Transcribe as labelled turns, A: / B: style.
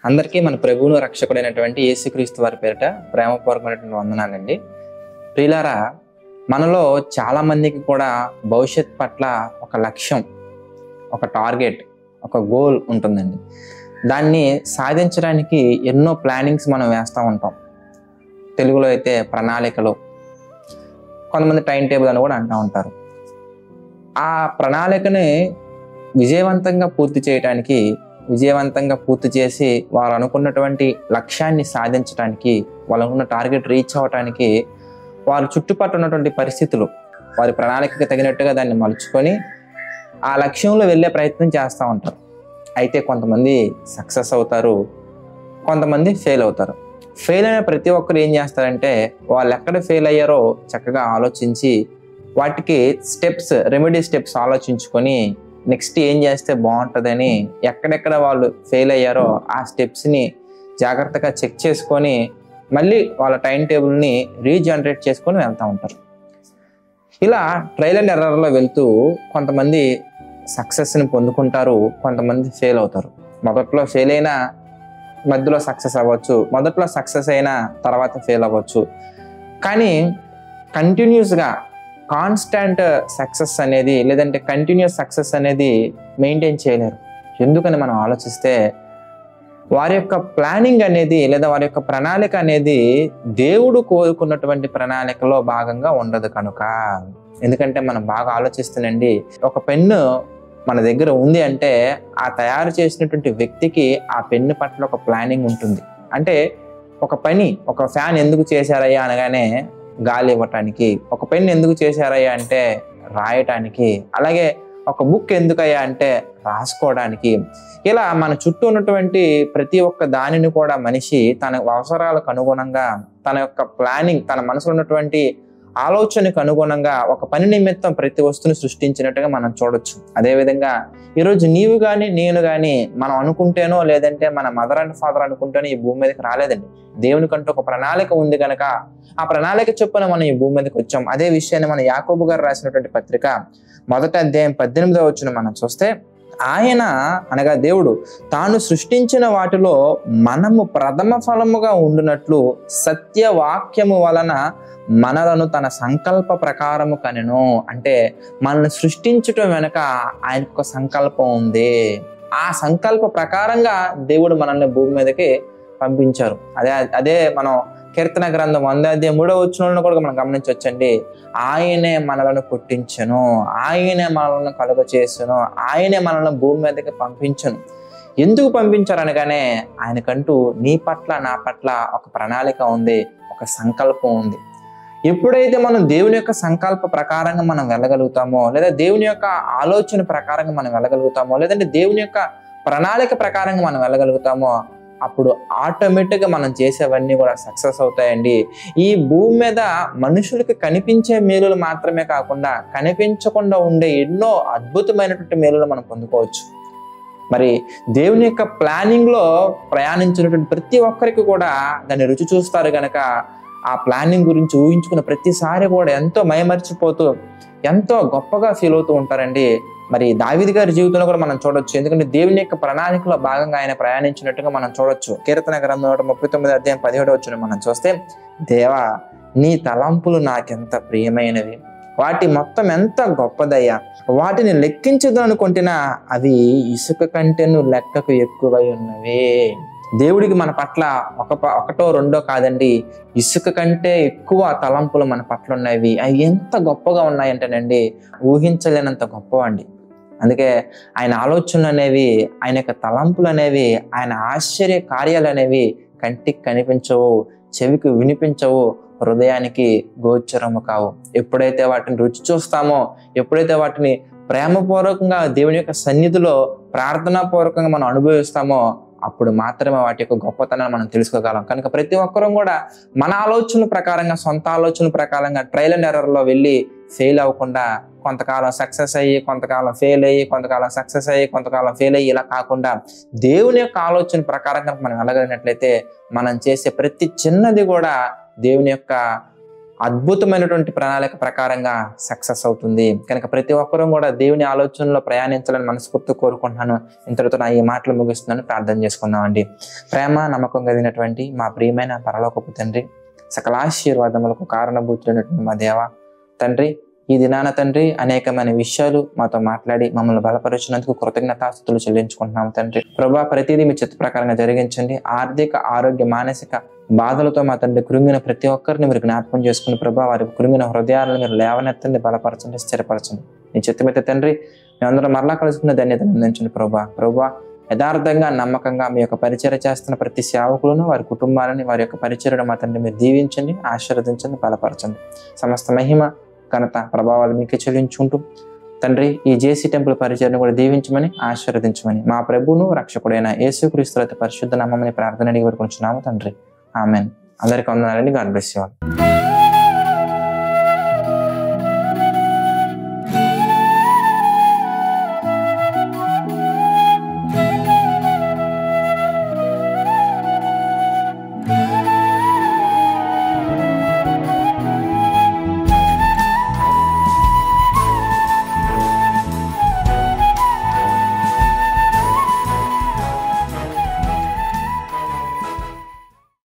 A: అందరికీ మన ప్రభువును రక్షకుడైనటువంటి యేసుక్రీస్తు వారి పేరిట ప్రేమపూర్వకమైనటువంటి వందనాలండి. ప్రియులారా, మనలో చాలా మందికి కూడా భవిష్యత్ పట్ల ఒక లక్ష్యం, ఒక టార్గెట్, ఒక గోల్ ఉంటుందండి. దాన్ని సాధించడానికి ఎన్నో ప్లానింగ్స్ మనం వేస్తూ ఉంటాం. తెలుగులో అయితే ప్రణాళికలు, కొంతమంది టైం టేబుల్ అని కూడా అంటూ ఉంటారు. ఆ ప్రణాళికని విజయవంతంగా పూర్తి చేయడానికి, విజయవంతంగా పూర్తి చేసి వారు అనుకున్నటువంటి లక్ష్యాన్ని సాధించడానికి, వాళ్ళు అనుకున్న టార్గెట్ రీచ్ అవ్వడానికి వారు చుట్టుపక్కల ఉన్నటువంటి పరిస్థితులు వారి ప్రణాళికకు తగినట్టుగా దాన్ని మలుచుకొని ఆ లక్ష్యంలో వెళ్ళే ప్రయత్నం చేస్తూ ఉంటారు. అయితే కొంతమంది సక్సెస్ అవుతారు, కొంతమంది ఫెయిల్ అవుతారు. ఫెయిల్ అయిన ప్రతి ఒక్కరు ఏం చేస్తారంటే, వాళ్ళు ఎక్కడ ఫెయిల్ అయ్యారో చక్కగా ఆలోచించి వాటికి స్టెప్స్, రెమెడీ స్టెప్స్ ఆలోచించుకొని నెక్స్ట్ ఏం చేస్తే బాగుంటుందని ఎక్కడెక్కడ వాళ్ళు ఫెయిల్ అయ్యారో ఆ స్టెప్స్ని జాగ్రత్తగా చెక్ చేసుకొని మళ్ళీ వాళ్ళ టైం టేబుల్ని రీజనరేట్ చేసుకొని వెళ్తూ ఉంటారు. ఇలా ట్రయల్ అండ్ ఎర్రర్లో వెళ్తూ కొంతమంది సక్సెస్ని పొందుకుంటారు, కొంతమంది ఫెయిల్ అవుతారు. మొదట్లో ఫెయిల్ అయినా మధ్యలో సక్సెస్ అవ్వచ్చు, మొదట్లో సక్సెస్ అయినా తర్వాత ఫెయిల్ అవ్వచ్చు. కానీ కంటిన్యూస్గా కాన్స్టాంట్ సక్సెస్ అనేది, లేదంటే కంటిన్యూస్ సక్సెస్ అనేది మెయింటైన్ చేయలేరు. ఎందుకని మనం ఆలోచిస్తే, వారి యొక్క ప్లానింగ్ అనేది లేదా వారి యొక్క ప్రణాళిక అనేది దేవుడు కోరుకున్నటువంటి ప్రణాళికలో భాగంగా ఉండదు కనుక. ఎందుకంటే మనం బాగా ఆలోచిస్తేనండి, ఒక పెన్ను మన దగ్గర ఉంది అంటే ఆ తయారు చేసినటువంటి వ్యక్తికి ఆ పెన్ను పట్ల ఒక ప్లానింగ్ ఉంటుంది. అంటే ఒక పని, ఒక ఫ్యాన్ ఎందుకు చేశారయ్యా అనగానే గాలి ఇవ్వటానికి, ఒక పెన్ ఎందుకు చేశారయ్యా అంటే రాయటానికి, అలాగే ఒక బుక్ ఎందుకయ్యా అంటే రాసుకోవడానికి. ఇలా మన చుట్టూ ఉన్నటువంటి ప్రతి ఒక్క దానిని కూడా మనిషి తన అవసరాలకు అనుగుణంగా, తన యొక్క ప్లానింగ్, తన మనసులో ఉన్నటువంటి ఆలోచనకు అనుగుణంగా ఒక పని నిమిత్తం ప్రతి వస్తువుని సృష్టించినట్టుగా మనం చూడొచ్చు. అదేవిధంగా ఈరోజు నీవు కానీ నేను కానీ మనం అనుకుంటేనో, లేదంటే మన మదర్ అండ్ ఫాదర్ అనుకుంటేనో ఈ భూమి మీదకి రాలేదండి. దేవునికంటూ ఒక ప్రణాళిక ఉంది కనుక ఆ ప్రణాళిక చొప్పున మనం ఈ భూమి మీదకి వచ్చాం. అదే విషయాన్ని మన యాకోబు గారు రాసినటువంటి పత్రిక 1వ అధ్యాయం 18వ వచనం మనం చూస్తే, ఆయన అనగా దేవుడు తాను సృష్టించిన వాటిలో మనము ప్రథమ ఫలముగా ఉండునట్లు సత్యవాక్యము వలన మనలను తన సంకల్ప ప్రకారము కనెను. అంటే మనల్ని సృష్టించటం వెనక ఆయనకు ఒక సంకల్పం ఉంది. ఆ సంకల్ప ప్రకారంగా దేవుడు మనల్ని భూమి మీదకి పంపించారు. అదే మనం కీర్తన గ్రంథం 1వ అధ్యాయం 3వ వచనంలో కూడా మనం గమనించవచ్చండి. ఆయనే మనలను పుట్టించను, ఆయనే మనల్ని కలుగ చేసును, ఆయనే మనల్ని భూమి మీదకి పంపించను. ఎందుకు పంపించారు అనగానే, ఆయనకంటూ నీ పట్ల నా పట్ల ఒక ప్రణాళిక ఉంది, ఒక సంకల్పం ఉంది. ఎప్పుడైతే మనం దేవుని యొక్క సంకల్ప ప్రకారంగా మనం వెళ్ళగలుగుతామో, లేదా దేవుని యొక్క ఆలోచన ప్రకారంగా మనం వెళ్ళగలుగుతామో, లేదంటే దేవుని యొక్క ప్రణాళిక ప్రకారంగా మనం వెళ్ళగలుగుతామో, అప్పుడు ఆటోమేటిక్గా మనం చేసేవన్నీ కూడా సక్సెస్ అవుతాయండి. ఈ భూమి మీద మనుషులకి కనిపించే మేలులు మాత్రమే కాకుండా కనిపించకుండా ఉండే ఎన్నో అద్భుతమైనటువంటి మేలులు మనం పొందుకోవచ్చు. మరి దేవుని యొక్క ప్లానింగ్లో ప్రయాణించినటువంటి ప్రతి ఒక్కరికి కూడా దాన్ని రుచి చూస్తారు కనుక ఆ ప్లానింగ్ గురించి ఊహించుకున్న ప్రతిసారి కూడా ఎంతో మైమర్చిపోతూ ఎంతో గొప్పగా ఫీల్ అవుతూ ఉంటారండి. మరి దావీదు గారి జీవితంలో కూడా మనం చూడొచ్చు. ఎందుకంటే దేవుని యొక్క ప్రణాళికలో భాగంగా ఆయన ప్రయాణించినట్టుగా మనం చూడొచ్చు. కీర్తన గ్రంథం 139వ అధ్యాయం 17వ వచనం మనం చూస్తే, దేవా నీ తలంపులు నాకెంత ప్రియమైనవి, వాటి మొత్తం ఎంత గొప్పదయ్యా, వాటిని లెక్కించదు అనుకుంటున్నా అవి ఇసుక కంటేను లెక్కకు ఎక్కువై ఉన్నవి. దేవుడికి మన పట్ల ఒకటో రెండో కాదండి, ఇసుక కంటే ఎక్కువ తలంపులు మన పట్ల ఉన్నవి. అవి ఎంత గొప్పగా ఉన్నాయంటేనండి, ఊహించలేనంత గొప్పవండి. అందుకే ఆయన ఆలోచనలు అనేవి, ఆయన యొక్క తలంపులు అనేవి, ఆయన ఆశ్చర్య కార్యాలు అనేవి కంటికి కనిపించవు, చెవికి వినిపించవు, హృదయానికి గోచరము కావు. ఎప్పుడైతే వాటిని రుచి చూస్తామో, ఎప్పుడైతే వాటిని ప్రేమపూర్వకంగా దేవుని యొక్క సన్నిధిలో ప్రార్థనాపూర్వకంగా మనం అనుభవిస్తామో, అప్పుడు మాత్రమే వాటి యొక్క గొప్పతనాన్ని మనం తెలుసుకోగలం. కనుక ప్రతి ఒక్కరూ కూడా మన ఆలోచనల ప్రకారంగా, సొంత ఆలోచనల ప్రకారంగా ట్రయల్ అండ్ ఎర్రర్లో వెళ్ళి ఫెయిల్ అవ్వకుండా, కొంతకాలం సక్సెస్ అయ్యి, కొంతకాలం ఫెయిల్ అయ్యి, కొంతకాలం సక్సెస్ అయ్యి, కొంతకాలం ఫెయిల్ అయ్యి, ఇలా కాకుండా దేవుని యొక్క ఆలోచన ప్రకారంగా మనం వెళ్ళగలిగినట్లయితే మనం చేసే ప్రతి చిన్నది కూడా దేవుని యొక్క అద్భుతమైనటువంటి ప్రణాళిక ప్రకారంగా సక్సెస్ అవుతుంది. కనుక ప్రతి ఒక్కరూ కూడా దేవుని ఆలోచనలో ప్రయాణించాలని మనస్ఫూర్తి కోరుకుంటున్నాను. ఇంతటితో నా ఈ మాటలు ముగిస్తున్నాను. ప్రార్థన చేసుకుందామండి. ప్రేమ నమ్మకం కలిగినటువంటి మా ప్రియమైన పరలోకపు తండ్రి, సకల ఆశీర్వాదములకు కారణభూతులైనటువంటి మా దేవ తండ్రి, ఈ దినాన తండ్రి అనేకమైన విషయాలు మాతో మాట్లాడి మమ్మల్ని బలపరిచినందుకు కృతజ్ఞతాస్తుతులు చెల్లించుకుంటున్నాము తండ్రి. ప్రభా, ప్రతిదీ మీ చిత్త ప్రకారంగా జరిగించండి. ఆర్థిక, ఆరోగ్య, మానసిక బాధలతో మా తండ్రి కృంగిన ప్రతి ఒక్కరిని మీరు జ్ఞాపకం చేసుకుని ప్రభా, వారి కృంగిన హృదయాలను మీరు లేవనెత్తండి, బలపరచండి, స్థిరపరచండి. మీ చిత్తమైతే తండ్రి మేమందరం మరలా కలుసుకున్న ధన్యతను అందించండి ప్రభా. యథార్థంగా నమ్మకంగా మీ యొక్క పరిచర్య చేస్తున్న ప్రతి సేవకులను, వారి కుటుంబాలని, వారి యొక్క పరిచర్యను మా తండ్రి మీరు దీవించండి, ఆశీర్వదించండి, బలపరచండి. సమస్త మహిమ, ఘనత, ప్రభావాలు మీకే చెల్లించుకుంటూ తండ్రి ఈ జేసీ టెంపుల్ పరిచర్ను కూడా దీవించమని, ఆశీర్వదించమని మా ప్రభువును రక్షకుడైన యేసుక్రీస్తు పరిశుద్ధ నామమున ప్రార్థన అడిగి వేడుకుంటున్నాము తండ్రి. ఆమెన్. అందరికీ వందనాలండి. God bless you all.